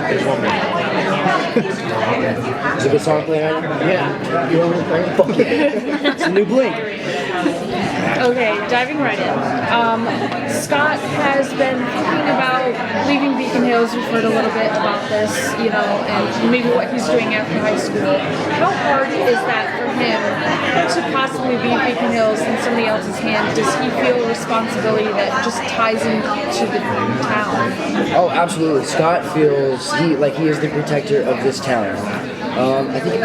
There's one more. Is it a good song playing right now? Yeah. You want me to play it? Fuck yeah. It's a new Blink. Okay, diving right in. Scott has been thinking about leaving Beacon Hills. We've heard a little bit about this, and maybe what he's doing after high school. How hard is that for him to possibly leave Beacon Hills in somebody else's hands? Does he feel a responsibility that just ties him to the town? Oh, absolutely. Scott feels he is the protector of this town. I think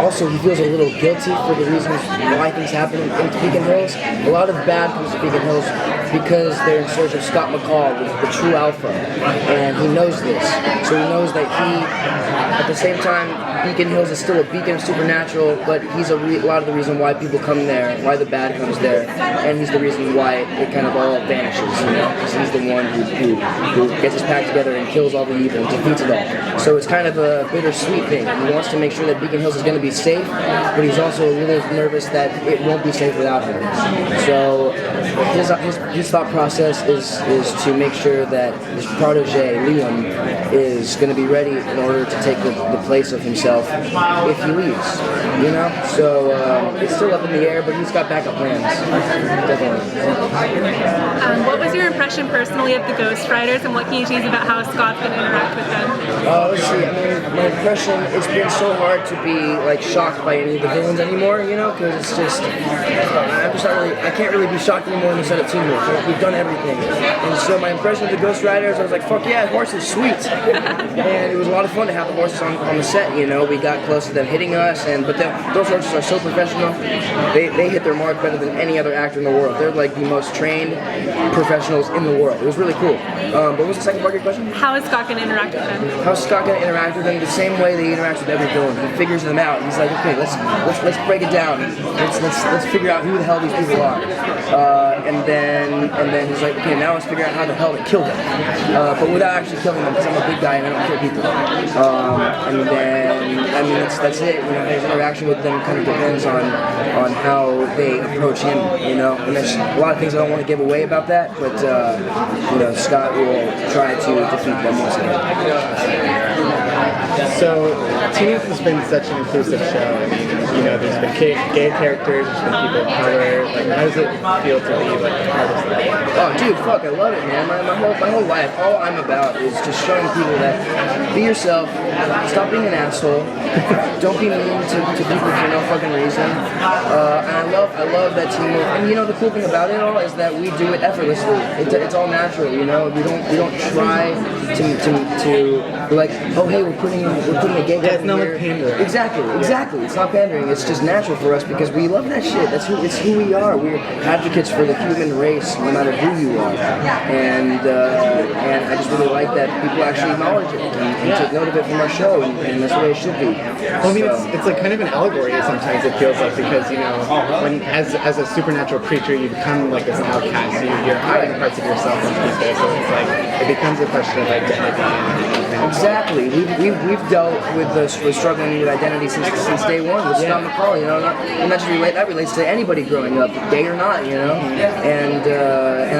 also he feels a little guilty for the reasons why things happen in Beacon Hills. A lot of bad comes to Beacon Hills because they're in search of Scott McCall, the true alpha, and he knows this. So he knows that at the same time, Beacon Hills is still a beacon of supernatural, but he's a lot of the reason why people come there, why the bad comes there, and he's the reason why it kind of all vanishes, because he's the one who gets his pack together and kills all the evil and defeats it all. So it's kind of a bittersweet thing. He wants to make sure that Beacon Hills is going to be safe, but he's also a little nervous that it won't be safe without him. So his thought process is to make sure that his protege, Liam, is going to be ready in order to take the place of himself if he leaves, So it's still up in the air, but he's got backup plans, definitely. What was your impression personally of the Ghost Riders, and what can you tease about how Scott's going to interact with them? Let's see. My impression, it's been so hard to be shocked by any of the villains anymore, because it's just, I can't really be shocked anymore in the set of teamwork. We've done everything. And so my impression of the Ghost Riders, I was like, fuck yeah, horses, sweet. And it was a lot of fun to have the horses on the set, We got close to them hitting us, but those horses are so professional. They hit their mark better than any other actor in the world. They're like the most trained professionals in the world. It was really cool. What was the second part of your question? How is Scott going to interact with them? How's Scott going to interact with them? The same way they interact with every villain. He figures them out. He's like, okay, let's break it down. Let's figure out who the hell these people are. And then he's like, okay, now let's figure out how the hell to kill them. But without actually killing them, because I'm a big guy and I don't kill people. And then, that's it. His interaction with them kind of depends on how they approach him. And there's a lot of things I don't want to give away about that, but Scott will try to defeat them once again. So, Teenage has been such an inclusive show. There's been gay characters, there's been people of color. How does it feel to be part of that? Oh, dude, fuck, I love it, man. My whole life, all I'm about is just showing people that be yourself, stop being an asshole, don't be mean to people for no fucking reason. And I love that teamwork. And the cool thing about it all is that we do it effortlessly. It's all natural, We don't try to be like, oh hey, we're putting a gay guy it's not here. like pandering. Exactly. It's not pandering. It's just natural for us because we love that shit. It's who we are. We're advocates for the human race, no matter who you are. And I just really like that people actually acknowledge it and take note of it from our show, and that's the way it should be. Well, it's like kind of an allegory sometimes, it feels like, because when as a supernatural creature you become like this outcast, you're hiding parts of yourself from people, so it's like it becomes a question of identity. Exactly. We've dealt with struggling with identity since day one with Scott McCall. That relates to anybody growing up, gay or not. And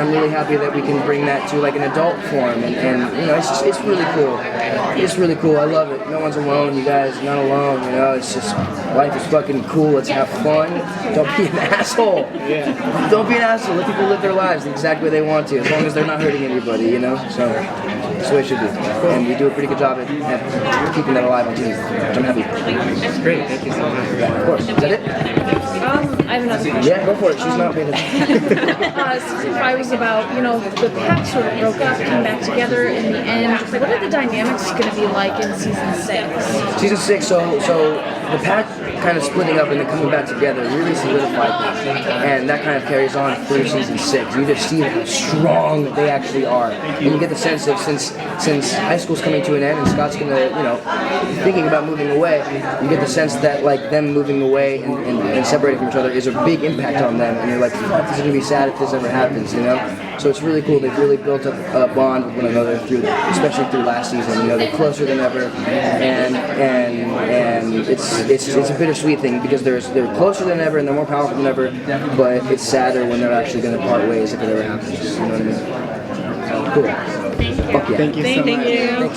I'm really happy that we can bring that to like an adult form, and it's really cool. It's really cool. I love it. No one's alone. You guys, not alone. It's just life is fucking cool. Let's have fun. Don't be an asshole. Yeah. Don't be an asshole. Let people live their lives the exact way they want to, as long as they're not hurting anybody. So that's the way it should be. And we do a pretty good job at keeping that alive on TV, which I'm happy. That's great. Thank you so much. Of course. Is that it? I have another question. Yeah, go for it. She's not paying attention. Season 5 was about, the pack sort of broke up, came back together in the end. What are the dynamics going to be like in season 6? Season 6, so the pack kind of splitting up and then coming back together really solidified things. And that kind of carries on through season 6. You just see how strong they actually are. And you get the sense of, since high school's coming to an end and Scott's going to, thinking about moving away, you get the sense that, like, them moving away and separating from each other is a big impact on them. And you're like, fuck, this is going to be sad if this ever happens, So it's really cool. They've really built up a bond with one another especially through last season. They're closer than ever, and it's a bittersweet thing because they're closer than ever and they're more powerful than ever. But it's sadder when they're actually going to part ways if it ever happens. You know what I mean? Cool. Heck yeah. Thank you so Thank much. you.